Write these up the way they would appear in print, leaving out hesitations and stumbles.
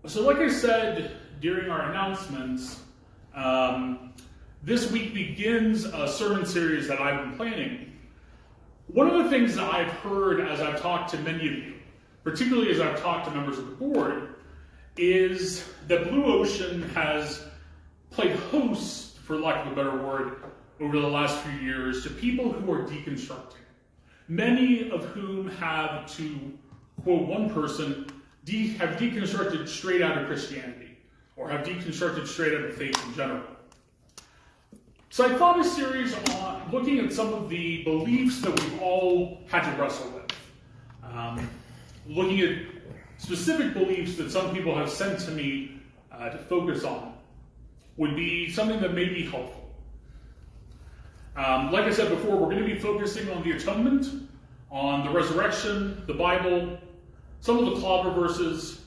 So like I said during our announcements, this week begins a sermon series that I've been planning. One of the things that I've heard as I've talked to many of you, particularly as I've talked to members of the board, is that Blue Ocean has played host, for lack of a better word, over the last few years to people who are deconstructing. Many of whom have, to quote one person, have deconstructed straight out of Christianity, or have deconstructed straight out of faith in general. So I thought a series on looking at some of the beliefs that we've all had to wrestle with. Looking at specific beliefs that some people have sent to me to focus on would be something that may be helpful. Like I said before, we're going to be focusing on the atonement, on the resurrection, the Bible, some of the clobber verses,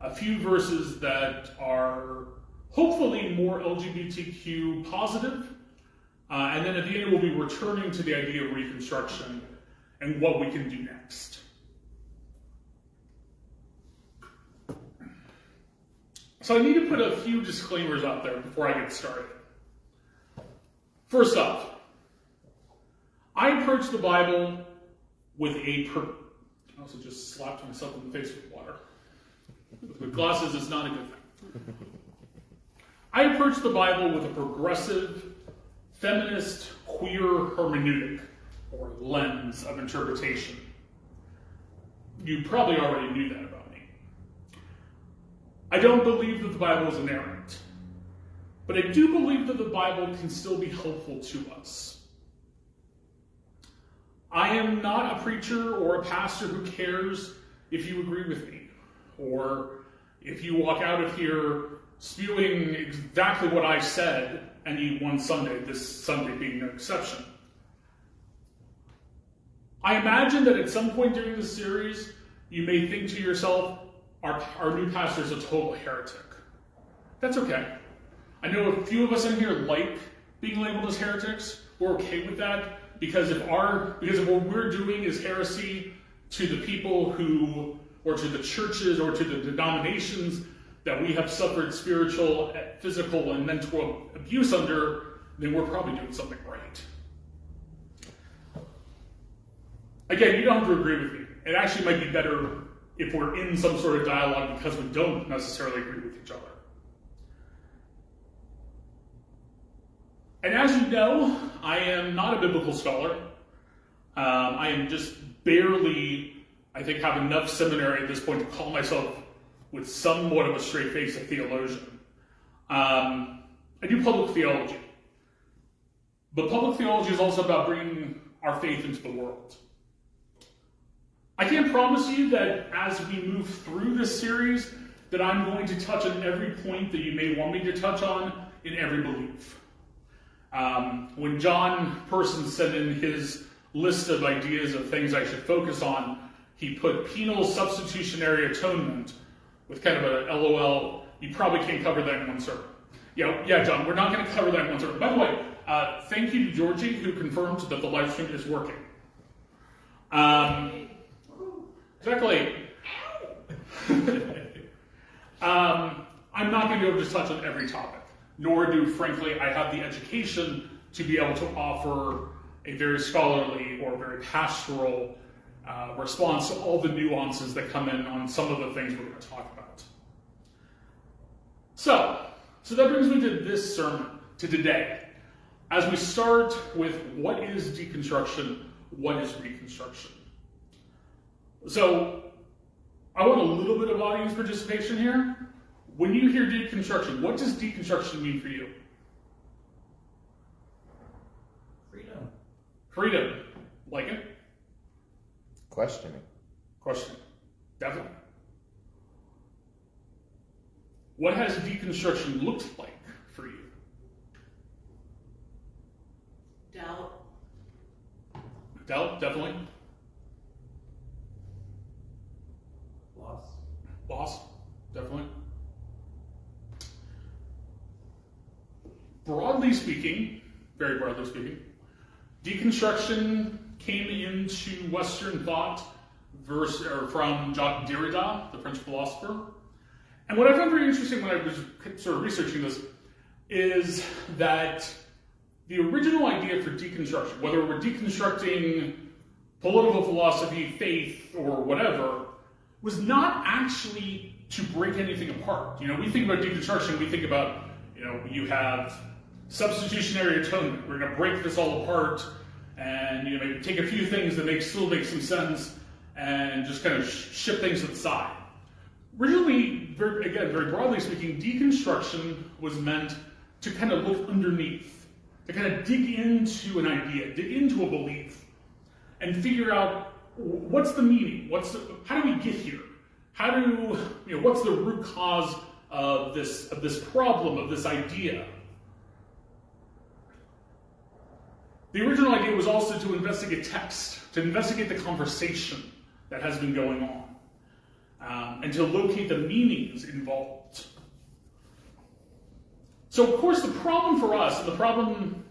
a few verses that are hopefully more LGBTQ positive, and then at the end we'll be returning to the idea of Reconstruction and what we can do next. So I need to put a few disclaimers out there before I get started. First off, I approach the Bible with I also just slapped myself in the face with water. With glasses is not a good thing. I approach the Bible with a progressive, feminist, queer hermeneutic, or lens of interpretation. You probably already knew that about me. I don't believe that the Bible is inerrant, but I do believe that the Bible can still be helpful to us. I am not a preacher or a pastor who cares if you agree with me, or if you walk out of here spewing exactly what I said any one Sunday, this Sunday being no exception. I imagine that at some point during this series, you may think to yourself, our new pastor is a total heretic. That's okay. I know a few of us in here like being labeled as heretics. We're okay with that. Because if what we're doing is heresy to the people who, or to the churches, or to the denominations that we have suffered spiritual, physical, and mental abuse under, then we're probably doing something right. Again, you don't have to agree with me. It actually might be better if we're in some sort of dialogue because we don't necessarily agree with each other. And as you know, I am not a biblical scholar. I am just barely, I think, have enough seminary at this point to call myself with somewhat of a straight face a theologian. I do public theology. But public theology is also about bringing our faith into the world. I can't promise you that as we move through this series, that I'm going to touch on every point that you may want me to touch on in every belief. When John Person sent in his list of ideas of things I should focus on, he put penal substitutionary atonement with kind of a LOL. You probably can't cover that in one sermon. Yeah, John, we're not going to cover that in one sermon. By the way, thank you to Georgie who confirmed that the live stream is working. Exactly. I'm not going to be able to touch on every topic. Nor do, frankly, I have the education to be able to offer a very scholarly or very pastoral response to all the nuances that come in on some of the things we're going to talk about. So that brings me to this sermon, to today. As we start with what is deconstruction, what is Reconstruction? So I want a little bit of audience participation here. When you hear deconstruction, what does deconstruction mean for you? Freedom. Freedom. Like it? Questioning. Definitely. What has deconstruction looked like for you? Doubt, definitely. Loss, definitely. Broadly speaking, very broadly speaking, deconstruction came into Western thought from Jacques Derrida, the French philosopher, And what I found very interesting when I was sort of researching this is that the original idea for deconstruction, whether we're deconstructing political philosophy, faith, or whatever, was not actually to break anything apart. We think about deconstruction, we think about, you have substitutionary atonement. We're going to break this all apart and maybe take a few things that still make some sense and just kind of shift things to the side. Originally, very broadly speaking, deconstruction was meant to kind of look underneath, to kind of dig into an idea, dig into a belief, and figure out what's the meaning, how do we get here? What's the root cause of this problem, of this idea? The original idea was also to investigate text, to investigate the conversation that has been going on, and to locate the meanings involved. So, of course, the problem for us, and the problem,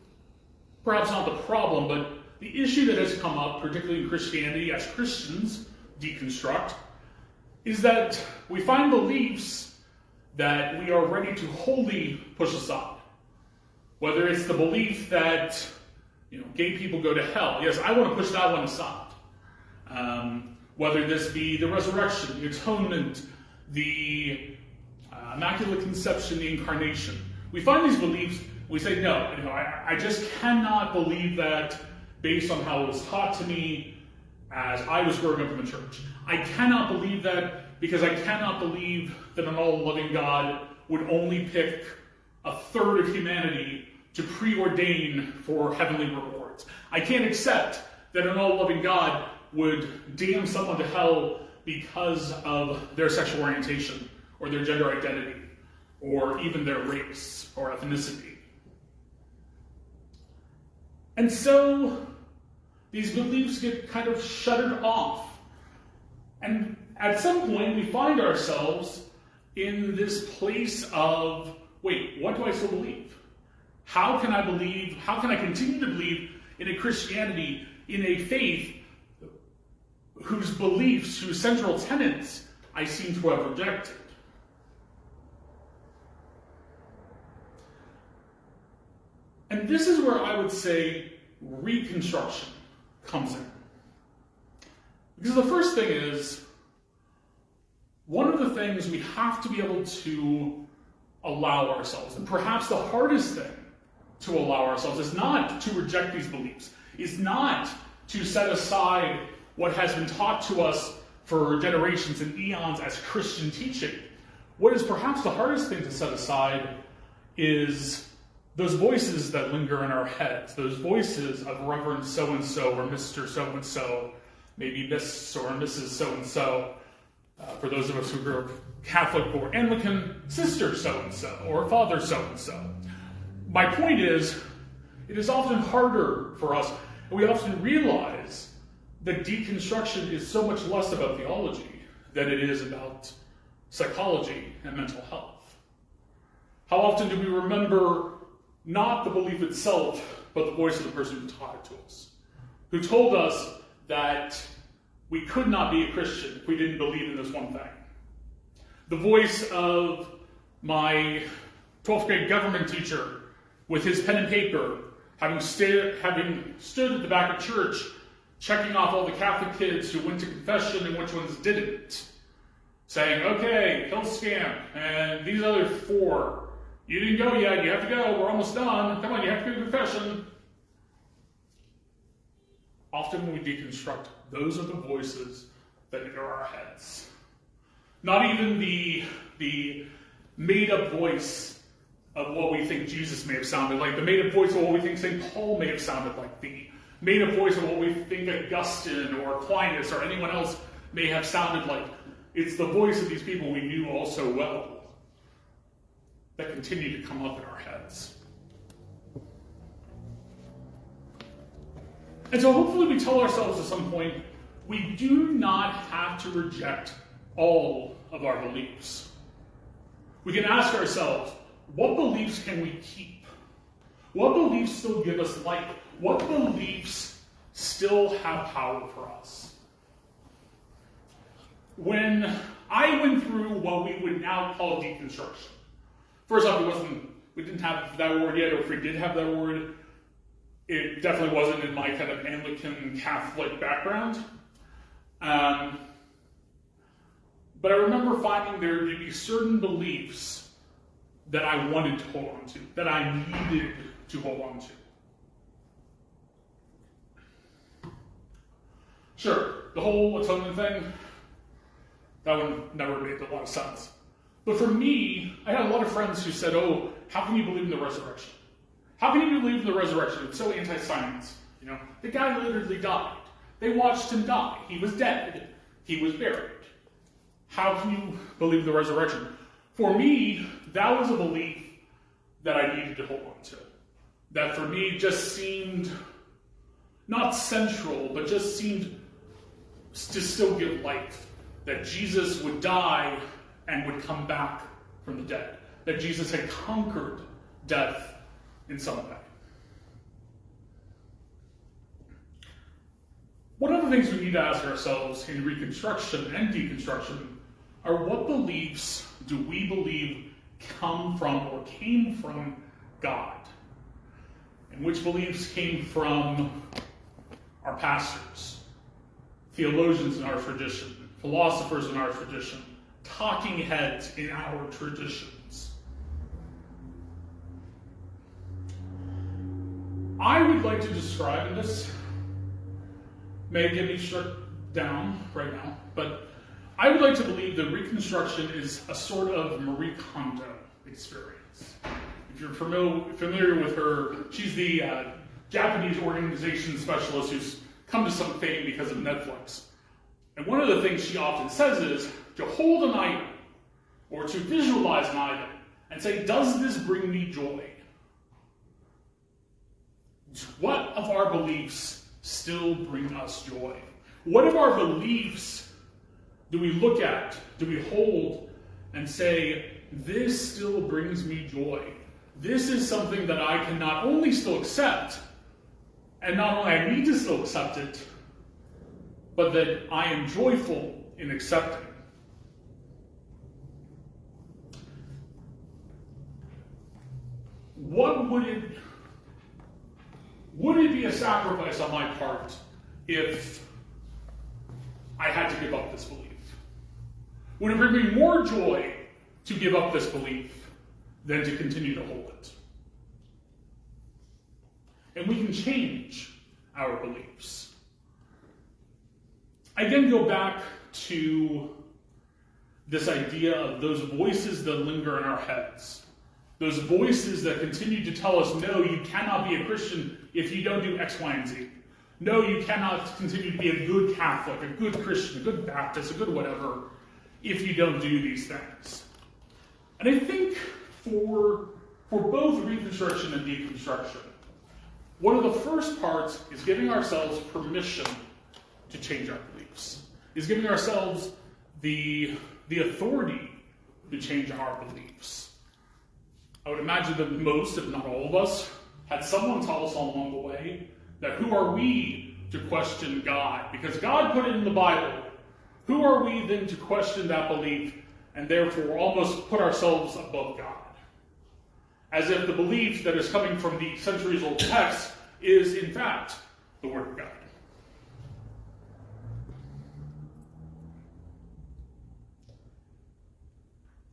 perhaps not the problem, but the issue that has come up, particularly in Christianity, as Christians deconstruct, is that we find beliefs that we are ready to wholly push aside. Whether it's the belief that gay people go to hell. Yes, I want to push that one aside. Whether this be the resurrection, the atonement, the immaculate conception, the incarnation. We find these beliefs, we say, no, I just cannot believe that based on how it was taught to me as I was growing up in the church. I cannot believe that because I cannot believe that an all-loving God would only pick a third of humanity to preordain for heavenly rewards. I can't accept that an all-loving God would damn someone to hell because of their sexual orientation or their gender identity or even their race or ethnicity. And so these beliefs get kind of shuttered off. And at some point we find ourselves in this place of, wait, what do I still believe? How can I continue to believe in a Christianity, in a faith whose beliefs, whose central tenets I seem to have rejected? And this is where I would say Reconstruction comes in. Because the first thing is, one of the things we have to be able to allow ourselves, and perhaps the hardest thing to allow ourselves, is not to reject these beliefs, is not to set aside what has been taught to us for generations and eons as Christian teaching. What is perhaps the hardest thing to set aside is those voices that linger in our heads, those voices of Reverend so-and-so or Mr. so-and-so, maybe Miss or Mrs. so-and-so, for those of us who grew up Catholic or Anglican, Sister so-and-so or Father so-and-so. My point is, it is often harder for us, and we often realize that deconstruction is so much less about theology than it is about psychology and mental health. How often do we remember not the belief itself, but the voice of the person who taught it to us, who told us that we could not be a Christian if we didn't believe in this one thing? The voice of my 12th grade government teacher with his pen and paper, having stood at the back of church, checking off all the Catholic kids who went to confession and which ones didn't, saying, okay, Huelskamp, and these other 4, you didn't go yet, you have to go, we're almost done, come on, you have to go to confession. Often when we deconstruct, those are the voices that enter our heads. Not even the made-up voice of what we think Jesus may have sounded like, the made-up voice of what we think St. Paul may have sounded like, the made-up voice of what we think Augustine or Aquinas or anyone else may have sounded like. It's the voice of these people we knew all so well that continue to come up in our heads. And so hopefully we tell ourselves at some point, we do not have to reject all of our beliefs. We can ask ourselves, what beliefs can we keep? What beliefs still give us life? What beliefs still have power for us? When I went through what we would now call deconstruction. First off, we didn't have that word yet, or if we did have that word, it definitely wasn't in my kind of Anglican Catholic background. But I remember finding there to be certain beliefs that I wanted to hold on to, that I needed to hold on to. Sure, the whole atonement thing, that one never made a lot of sense. But for me, I had a lot of friends who said, oh, how can you believe in the resurrection? How can you believe in the resurrection? It's so anti-science. You know, the guy literally died. They watched him die. He was dead. He was buried. How can you believe in the resurrection? For me, that was a belief that I needed to hold on to. That for me just seemed not central, but just seemed to still give life. That Jesus would die and would come back from the dead. That Jesus had conquered death in some way. One of the things we need to ask ourselves in Reconstruction and Deconstruction are, what beliefs do we believe come from or came from God? And which beliefs came from our pastors, theologians in our tradition, philosophers in our tradition, talking heads in our traditions? I would like to describe, and this may get me struck down right now, but I would like to believe that Reconstruction is a sort of Marie Kondo experience. If you're familiar with her, she's the Japanese organization specialist who's come to some fame because of Netflix. And one of the things she often says is to hold an item or to visualize an item and say, does this bring me joy? What of our beliefs still bring us joy? What of our beliefs do we look at, do we hold and say, this still brings me joy? This is something that I can not only still accept, and not only I need to still accept it, but that I am joyful in accepting. Would it be a sacrifice on my part if I had to give up this belief? Would it bring me more joy to give up this belief than to continue to hold it? And we can change our beliefs. I again go back to this idea of those voices that linger in our heads. Those voices that continue to tell us, no, you cannot be a Christian if you don't do X, Y, and Z. No, you cannot continue to be a good Catholic, a good Christian, a good Baptist, a good whatever, if you don't do these things. And I think for both Reconstruction and Deconstruction, one of the first parts is giving ourselves permission to change our beliefs, is giving ourselves the authority to change our beliefs. I would imagine that most, if not all of us, had someone tell us along the way that who are we to question God? Because God put it in the Bible. Who are we then to question that belief and therefore almost put ourselves above God? As if the belief that is coming from the centuries-old text is, in fact, the Word of God.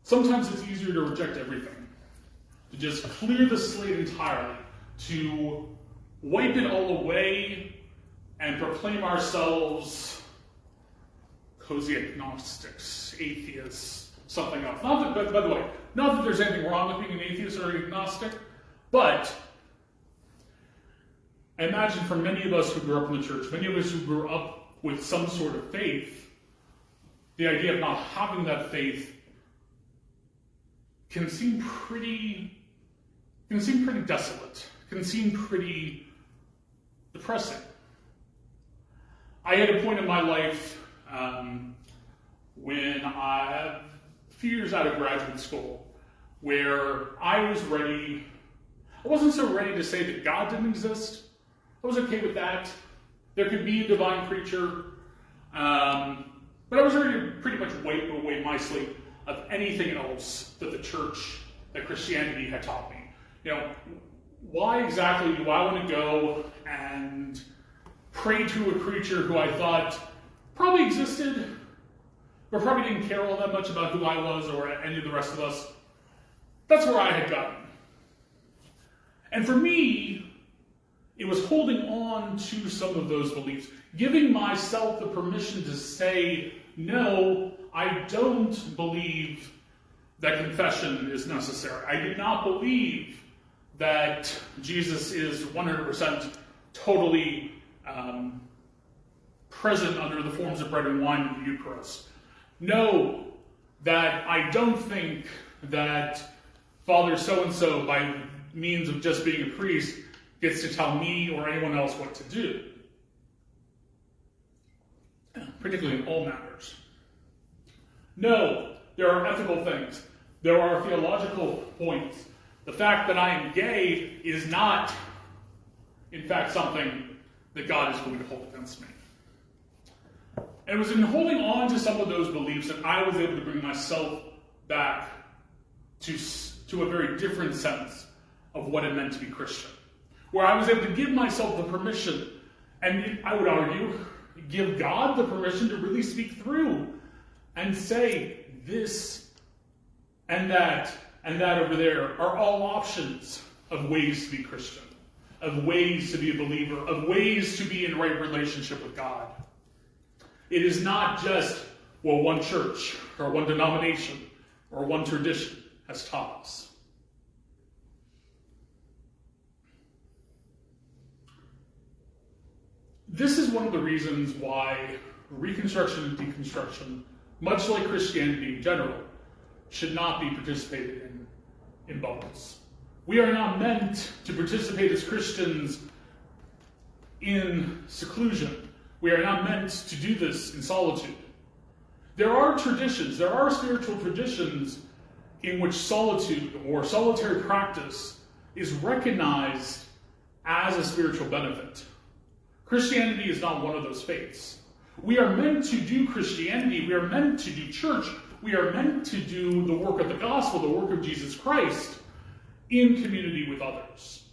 Sometimes it's easier to reject everything, to just clear the slate entirely, to wipe it all away and proclaim ourselves cozy agnostics, atheists, something else. Not that, by the way, not that there's anything wrong with being an atheist or an agnostic, but I imagine for many of us who grew up in the church, many of us who grew up with some sort of faith, the idea of not having that faith can seem pretty desolate, can seem pretty depressing. I had a point in my life when a few years out of graduate school where I wasn't so ready to say that God didn't exist. I was okay with that. There could be a divine creature, but But I was ready to pretty much wipe away my slate of anything else that the church, that Christianity had taught me. Why exactly do I want to go and pray to a creature who I thought probably existed, but probably didn't care all that much about who I was or any of the rest of us? That's where I had gotten. And for me, it was holding on to some of those beliefs, giving myself the permission to say, no, I don't believe that confession is necessary. I do not believe that Jesus is 100% totally present under the forms of bread and wine in the Eucharist. No, that I don't think that Father so-and-so, by means of just being a priest, gets to tell me or anyone else what to do, particularly in all matters. No, there are ethical things. There are theological points. The fact that I am gay is not, in fact, something that God is going to hold against me. And it was in holding on to some of those beliefs that I was able to bring myself back to a very different sense of what it meant to be Christian. Where I was able to give myself the permission, and I would argue, give God the permission to really speak through and say, this and that over there are all options of ways to be Christian, of ways to be a believer, of ways to be in right relationship with God. It is not just, one church or one denomination or one tradition has taught us. This is one of the reasons why Reconstruction and Deconstruction, much like Christianity in general, should not be participated in bubbles. We are not meant to participate as Christians in seclusion. We are not meant to do this in solitude. There are traditions, there are spiritual traditions in which solitude or solitary practice is recognized as a spiritual benefit. Christianity is not one of those faiths. We are meant to do Christianity, we are meant to do church, we are meant to do the work of the gospel, the work of Jesus Christ, in community with others.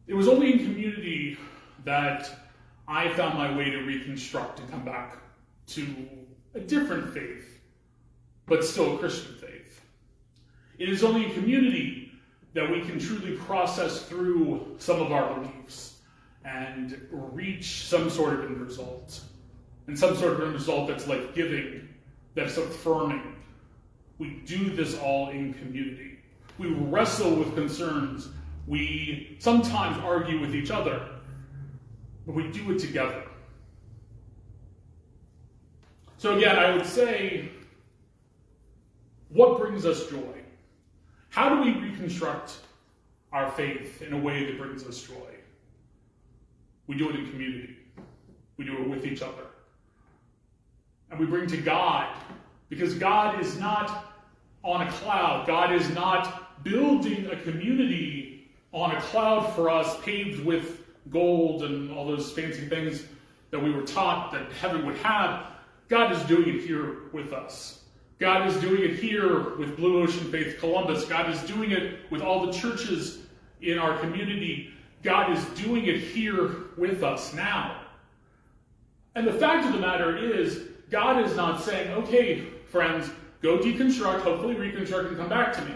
It was only in community that I found my way to reconstruct and come back to a different faith, but still a Christian faith. It is only in community that we can truly process through some of our beliefs and reach some sort of end result. And some sort of end result that's life-giving, that's affirming. We do this all in community. We wrestle with concerns. We sometimes argue with each other, but we do it together. So again, I would say, what brings us joy? How do we reconstruct our faith in a way that brings us joy? We do it in community. We do it with each other. And we bring to God, because God is not on a cloud. God is not building a community on a cloud for us, paved with gold and all those fancy things that we were taught that heaven would have. God is doing it here with us. God is doing it here with Blue Ocean Faith Columbus. God is doing it with all the churches in our community. God is doing it here with us now. And the fact of the matter is, God is not saying, okay, friends, go deconstruct, hopefully reconstruct, and come back to me.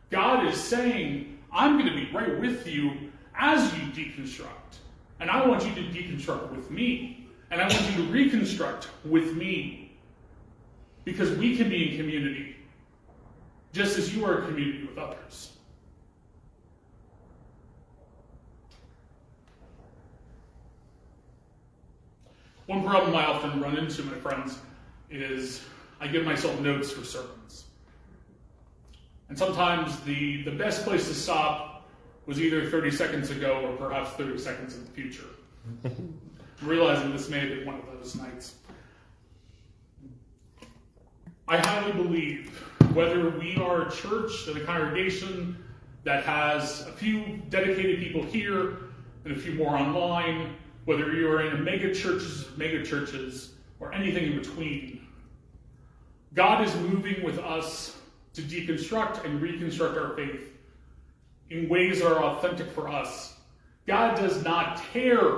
God is saying, I'm going to be right with you as you deconstruct. And I want you to deconstruct with me. And I want you to reconstruct with me. Because we can be in community, just as you are in community with others. One problem I often run into, my friends, is I give myself notes for sermons. And sometimes the best place to stop was either 30 seconds ago or perhaps 30 seconds in the future. I'm realizing this may have been one of those nights. I highly believe, whether we are a church and a congregation that has a few dedicated people here and a few more online, whether you're in mega churches, or anything in between. God is moving with us to deconstruct and reconstruct our faith in ways that are authentic for us. God does not care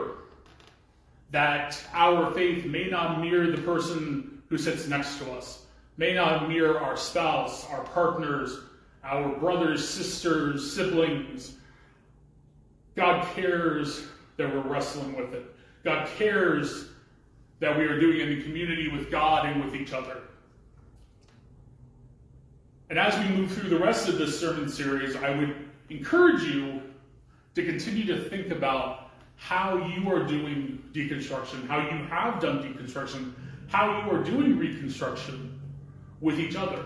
that our faith may not mirror the person who sits next to us, may not mirror our spouse, our partners, our brothers, sisters, siblings. God cares that we're wrestling with it. God cares that we are doing it in community with God and with each other. And as we move through the rest of this sermon series, I would encourage you to continue to think about how you are doing deconstruction, how you have done deconstruction, how you are doing reconstruction with each other.